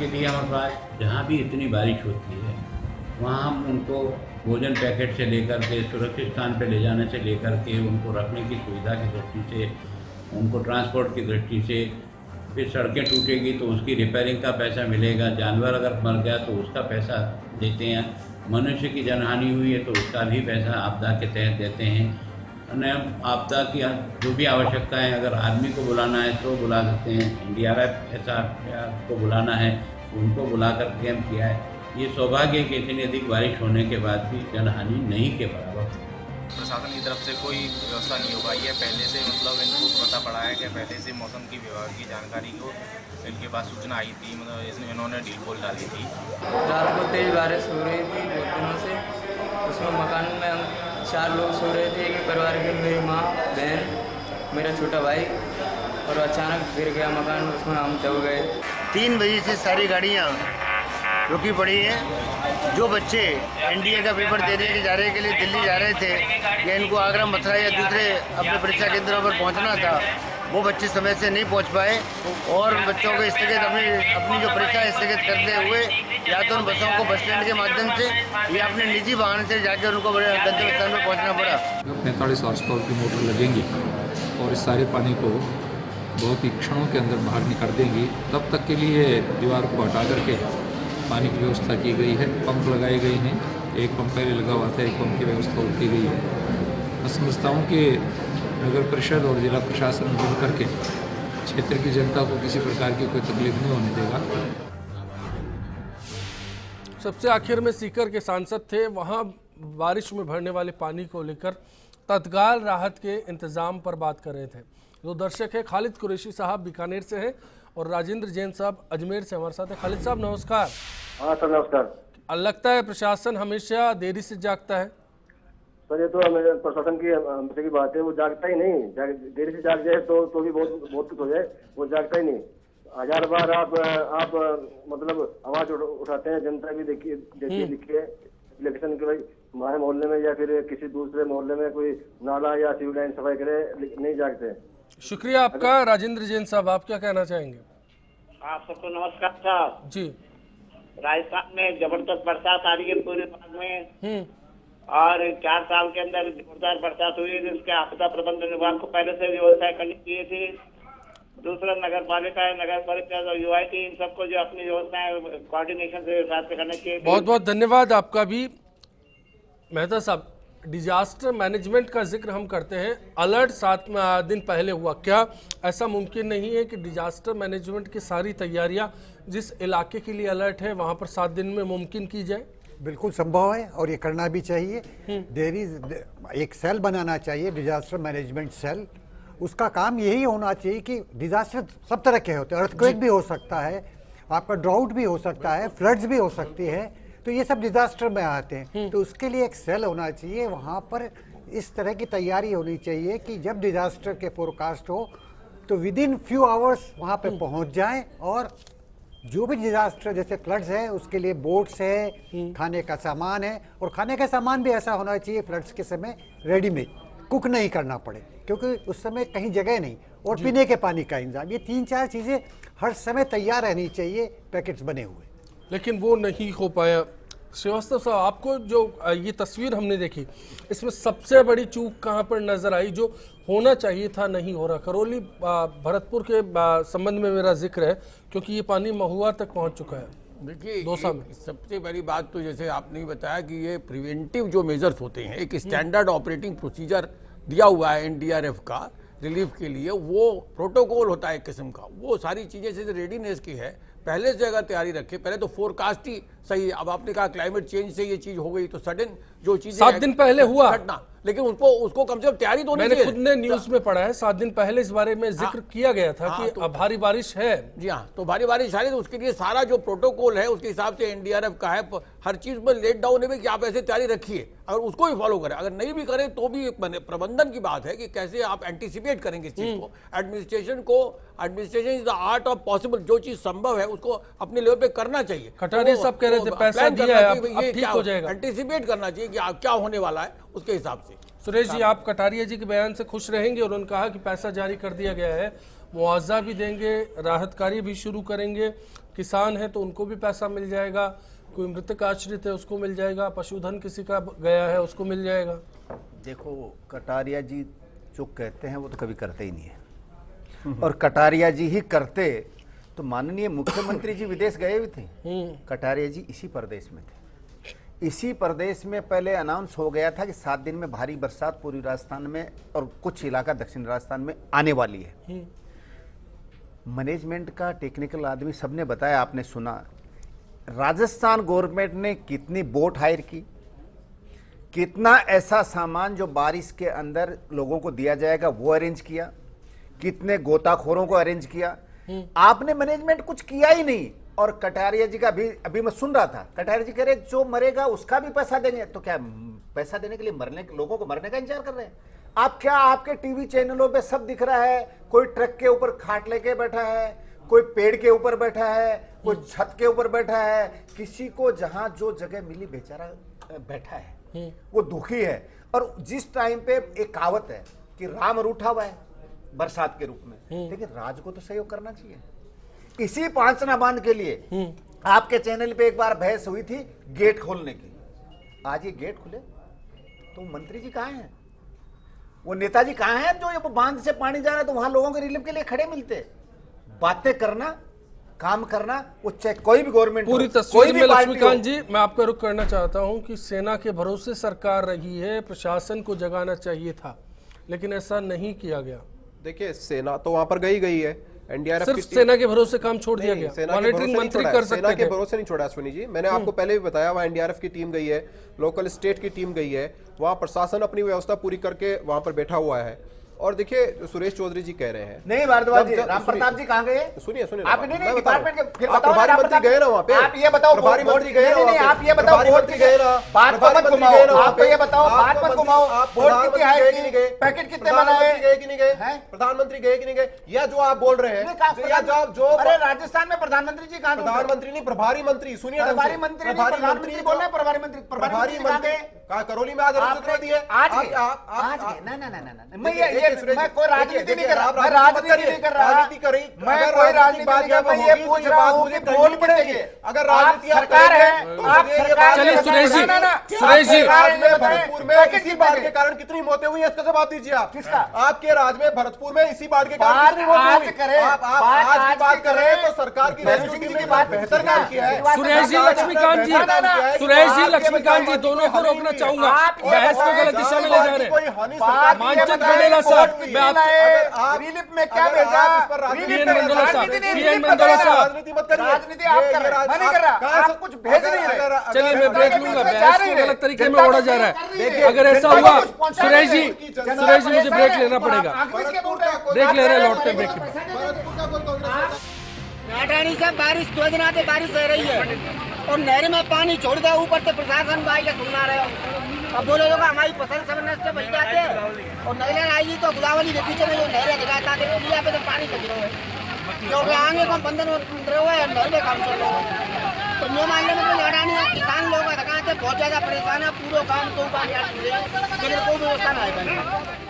के लिए हमारे पास जहाँ भी इतनी बारिश होती है वहाँ हम उनको भोजन पैकेट से लेकर के सुरक्षित स्थान पर ले जाने से लेकर के उनको रखने की सुविधा की दृष्टि से, उनको ट्रांसपोर्ट की दृष्टि से, फिर सड़कें टूटेगी तो उसकी रिपेयरिंग का पैसा मिलेगा, जानवर अगर मर गया तो उसका पैसा देते हैं, मनुष्य की जनहानि हुई है तो उसका भी पैसा आपदा के तहत देते हैं। अन्य आपदा की जो भी आवश्यकता है, अगर आदमी को बुलाना है तो बुला सकते हैं, NDRF SRF को बुलाना है उनको बुला कर के हम किया है। ये सौभाग्य कि इतनी अधिक बारिश होने के बाद भी जनहानि नहीं के बराबर। प्रशासन की तरफ से कोई व्यवस्था नहीं हो पाई है। पहले से मतलब इनको पता पड़ा है कि पहले से मौसम की विभाग की जानकारी को इनके पास सूचना आई थी, मतलब इसमें इन्होंने ढील बोल डाली थी। रात को तेज बारिश हो रही थी बहुत दिनों से, उसमें मकान में हम 4 लोग सो रहे थे, एक परिवार के मेरी माँ, बहन, मेरा छोटा भाई, और अचानक गिर गया मकान, उसमें हम दब गए। 3 बजे से सारी गाड़ियाँ रुकी पड़ी हैं। जो बच्चे NDA का पेपर देने के जाने के लिए दिल्ली जा रहे थे या इनको आगरा, मथुरा या दूसरे अपने परीक्षा केंद्रों पर पहुंचना था, वो बच्चे समय से नहीं पहुंच पाए और बच्चों को स्थगित अपनी जो परीक्षा स्थगित करते हुए या तो उन बसों को बस स्टैंड के माध्यम से या अपने निजी वाहन से जाकर उनको बड़े गंतव्य स्थान पर पहुँचना पड़ा। 45 हॉर्स पावर की मोटर लगेंगी और इस सारे पानी को बहुत ही क्षणों के अंदर बाहर निकाल देंगी। तब तक के लिए दीवार को हटा करके पानी की व्यवस्था की गई है, पंप लगाए गए हैं, एक पंप पहले लगा हुआ था, एक पंप की व्यवस्था और की गई है। मैं समझता हूँ कि नगर परिषद और जिला प्रशासन मिल करके क्षेत्र की जनता को किसी प्रकार की कोई तकलीफ नहीं होने देगा। सबसे आखिर में सीकर के सांसद थे, वहाँ बारिश में भरने वाले पानी को लेकर तत्काल राहत के इंतजाम पर बात कर रहे थे। दो दर्शक है, खालिद कुरैशी साहब बीकानेर से हैं और राजेंद्र जैन साहब अजमेर से हमारे साथ है। खालिद साहब नमस्कार। हाँ सर नमस्कार। लगता है प्रशासन हमेशा देरी से जागता है। सर ये तो प्रशासन की हमेशा की बात है, वो जागता ही नहीं, देरी से जाग जाए तो भी बहुत कुछ हो जाए, वो जागता ही नहीं। 1000 बार आप मतलब आवाज उठाते हैं, जनता भी देखिए लिखिए इलेक्शन के भाई हमारे मोहल्ले में या फिर किसी दूसरे मोहल्ले में कोई नाला या सिविल लाइन सफाई करे, नहीं जागते। शुक्रिया आपका। राजेंद्र जैन साहब आप क्या कहना चाहेंगे? आप सबको नमस्कार साहब जी। राजस्थान में जबरदस्त बरसात आ रही है पूरे भाग में और 4 साल के अंदर जोरदार बरसात हुई है, जिसके आपदा प्रबंधन विभाग को पहले से व्यवस्था करनी चाहिए थी। दूसरा नगर पालिका और UIT इन सबको जो अपनी व्यवस्थाएं कोऑर्डिनेशन से साथ करना चाहिए। बहुत बहुत धन्यवाद आपका भी। मेहता साहब, डिजास्टर मैनेजमेंट का जिक्र हम करते हैं, अलर्ट 7 दिन पहले हुआ, क्या ऐसा मुमकिन नहीं है कि डिजास्टर मैनेजमेंट की सारी तैयारियां जिस इलाके के लिए अलर्ट है वहां पर 7 दिन में मुमकिन की जाए? बिल्कुल संभव है और ये करना भी चाहिए। एक सेल बनाना चाहिए, डिजास्टर मैनेजमेंट सेल। उसका काम यही होना चाहिए कि डिजास्टर सब तरह के होते हैं, अर्थक्वेक भी हो सकता है, आपका ड्राउट भी हो सकता है, फ्लड्स भी हो सकती है, तो ये सब डिजास्टर में आते हैं। तो उसके लिए एक सेल होना चाहिए, वहाँ पर इस तरह की तैयारी होनी चाहिए कि जब डिजास्टर के फोरकास्ट हो तो विद इन फ्यू आवर्स वहाँ पे पहुँच जाएं और जो भी डिजास्टर जैसे फ्लड्स है उसके लिए बोट्स है, खाने का सामान है, और खाने का सामान भी ऐसा होना चाहिए फ्लड्स के समय रेडीमेड, कुक नहीं करना पड़े क्योंकि उस समय कहीं जगह नहीं, और पीने के पानी का इंतजाम, ये 3-4 चीज़ें हर समय तैयार रहनी चाहिए, पैकेट्स बने हुए। लेकिन वो नहीं हो पाया। श्रीवास्तव साहब, आपको जो ये तस्वीर हमने देखी, इसमें सबसे बड़ी चूक कहाँ पर नजर आई? जो होना चाहिए था नहीं हो रहा। करौली भरतपुर के संबंध में मेरा जिक्र है क्योंकि ये पानी महुआ तक पहुंच चुका है। देखिए, दौसा में सबसे बड़ी बात तो जैसे आपने बताया कि ये प्रिवेंटिव जो मेजर्स होते हैं, एक स्टैंडर्ड ऑपरेटिंग प्रोसीजर दिया हुआ है NDRF का रिलीफ के लिए, वो प्रोटोकॉल होता है एक किस्म का, वो सारी चीजें जैसे रेडीनेस की है, पहले से अगर तैयारी रखे, पहले तो फोरकास्ट ही सही है। अब आपने कहा क्लाइमेट चेंज से ये चीज हो गई, तो सडन जो चीजें 7 दिन पहले हुआ घटना, लेकिन उसको कम से कम तैयारी तो मैंने खुद ने न्यूज में पढ़ा है, 7 दिन पहले इस बारे में जिक्र किया गया था कि तो भारी बारिश है। जी हाँ, तो भारी बारिश आ रही है, तो उसके लिए सारा जो प्रोटोकॉल है उसके हिसाब से NDRF का है, हर चीज में लेट डाउन है कि आप ऐसे तैयारी रखिए, अगर उसको भी फॉलो करें, अगर नहीं भी करें तो भी प्रबंधन की बात है कि कैसे आप एंटीसिपेट करेंगे इस चीज को। Administration is the art of possible, जो चीज संभव है उसको अपने लेवल पे करना चाहिए। कटारिया साहब कह रहे थे पैसा दिया है, अब ठीक हो जाएगा, एंटीसिपेट करना चाहिए कि क्या होने वाला है उसके हिसाब से। सुरेश जी, आप कटारिया जी के बयान से खुश रहेंगे? और उन्होंने कहा कि पैसा जारी कर दिया गया है मुआवजा भी देंगे, राहत कार्य भी शुरू करेंगे। किसान है तो उनको भी पैसा मिल जाएगा, कोई मृतक आश्रित है उसको मिल जाएगा, पशुधन किसी का गया है उसको मिल जाएगा। देखो, कटारिया जी जो कहते हैं वो तो कभी करते ही नहीं है, और कटारिया जी ही करते तो माननीय मुख्यमंत्री जी विदेश गए भी थे। कटारिया जी इसी प्रदेश में थे। इसी प्रदेश में पहले अनाउंस हो गया था कि 7 दिन में भारी बरसात पूरी राजस्थान में और कुछ इलाका दक्षिण राजस्थान में आने वाली है। मैनेजमेंट का टेक्निकल आदमी सबने बताया, आपने सुना। राजस्थान गवर्नमेंट ने कितनी बोट हायर की, कितना ऐसा सामान जो बारिश के अंदर लोगों को दिया जाएगा वो अरेंज किया, कितने गोताखोरों को अरेंज किया। आपने मैनेजमेंट कुछ किया ही नहीं। और कटारिया जी का भी अभी मैं सुन रहा था, कटारिया जी कह रहे जो मरेगा उसका भी पैसा देंगे। तो क्या पैसा देने के लिए लोगों को मरने का इंतजार कर रहे हैं आप? क्या आपके टीवी चैनलों पे सब दिख रहा है, कोई ट्रक के ऊपर खाट लेके बैठा है, कोई पेड़ के ऊपर बैठा है, कोई छत के ऊपर बैठा है, किसी को जहां जो जगह मिली बेचारा बैठा है, वो दुखी है। और जिस टाइम पे एक कहावत है कि राम रूठा हुआ है बरसात के रूप में, लेकिन राज को तो सहयोग करना चाहिए। इसी पांचना बांध के लिए आपके चैनल पे एक बार बहस हुई थी गेट खोलने की। आज ये गेट खुले तो मंत्री जी कहां हैं, वो नेताजी कहां हैं जो ये बांध से पानी जा रहा है तो वहां लोगों के रिलीफ के लिए खड़े मिलते। बातें करना, काम करना, वो चाहे कोई भी गवर्नमेंट पूरी तस्वीर में लक्ष्मीकांत जी मैं आपका रुख करना चाहता हूं कि सेना के भरोसे सरकार रही है, प्रशासन को जगाना चाहिए था, लेकिन ऐसा नहीं किया गया। देखिए, सेना तो वहां पर गई है, एनडीआरएफ सिर्फ सेना के भरोसे काम छोड़ दिया गया। मॉनिटरिंग मंत्री कर सकते थे। सेना के भरोसे नहीं छोड़ा अश्विनी जी, मैंने आपको पहले भी बताया, वहां एनडीआरएफ की टीम गई है, लोकल स्टेट की टीम गई है, वहां प्रशासन अपनी व्यवस्था पूरी करके वहां पर बैठा हुआ है। और देखिए, जो सुरेश चौधरी जी कह रहे हैं, नहीं भारद्वाज जी, राम प्रताप जी कहां गए? सुनिए आप नहीं डिपार्टमेंट के फिर बताओ, प्रभारी मंत्री गए ना वहां पे, आप ये बताओ प्रभारी मंत्री गए ना, नहीं आप ये बताओ बोर्ड की गए ना, बात को मत घुमाओ, आप ये बताओ बात मत घुमाओ, बोर्ड कितनी हायर की, पैकेट कितने बनाए, गए कि नहीं गए, प्रधानमंत्री गए कि नहीं गए, या जो आप बोल रहे हैं, या जो अरे राजस्थान में प्रधानमंत्री जी कहां? प्रधानमंत्री नहीं, प्रभारी मंत्री, सुनिए, प्रभारी मंत्री बोल रहे, प्रभारी मंत्री करौली में आज आपने आज मैं कोई राजनीति नहीं कर रहा, मैं राजनीति नहीं कर रहा, मैं कोई राजनीति नहीं कर रहा, मैं ये पूछ रहा हूँ कि वोट पड़ेगी। अगर राजनीति सरकार है, आप सरकार। चलिए सुरेश जी, भरतपुर में इसी बाढ़ के कारण कितनी मौतें हुई है, इसका जवाब दीजिए आप। किसका? आपके राज्य में भरतपुर में इसी बाढ़ के कारण कितनी मौतें हुई? आप आज की बात कर रहे हैं तो सरकार की रेस्क्यू टीम ने बेहतर काम किया है। सुरेश जी, लक्ष्मीकांत जी, सुरेश जी, लक्ष्मीकांत जी, दोनों को रोकना चाहूंगा, बहस को गलत दिशा में ले जा रहे हैं। मानचंद खंडेला साहब, मैं आपसे रिलीफ में क्या भेजा? पीएन मंडोला साहब, पीएन मंडोला साहब, राजनीति आप कर रहे हैं, मैं नहीं कर रहा, आप कुछ भेज नहीं रहे। चलिए मैं ब्रेक लूंगा, बहस को गलत तरीके में ओढ़ा जा रहा है। अगर ऐसा हुआ सुरेश जी, मुझे ब्रेक लेना पड़ेगा, ब्रेक ले रहे, लौटते ब्रेक के बाद। अडानी से बारिश 2 दिन आते बारिश हो रही है और नहर में पानी छोड़ दिया, ऊपर से प्रशासन भाई के सुना रहे हो। अब बोले लोग हमारी फसल सब नष्ट बच जाते हैं और नहरें आएगी तो गुलावली के पीछे में जो नहरें दिखाता है इंडिया पे तो पानी चल रहा है, जो आगे का बंधन रहे हुए हैं, नहर में काम चल रहा है। तो ये मानने में कोई अडानी है, किसान लोग बहुत ज्यादा परेशान है, पूरा काम तो लेकिन कोई व्यवस्था नहीं है।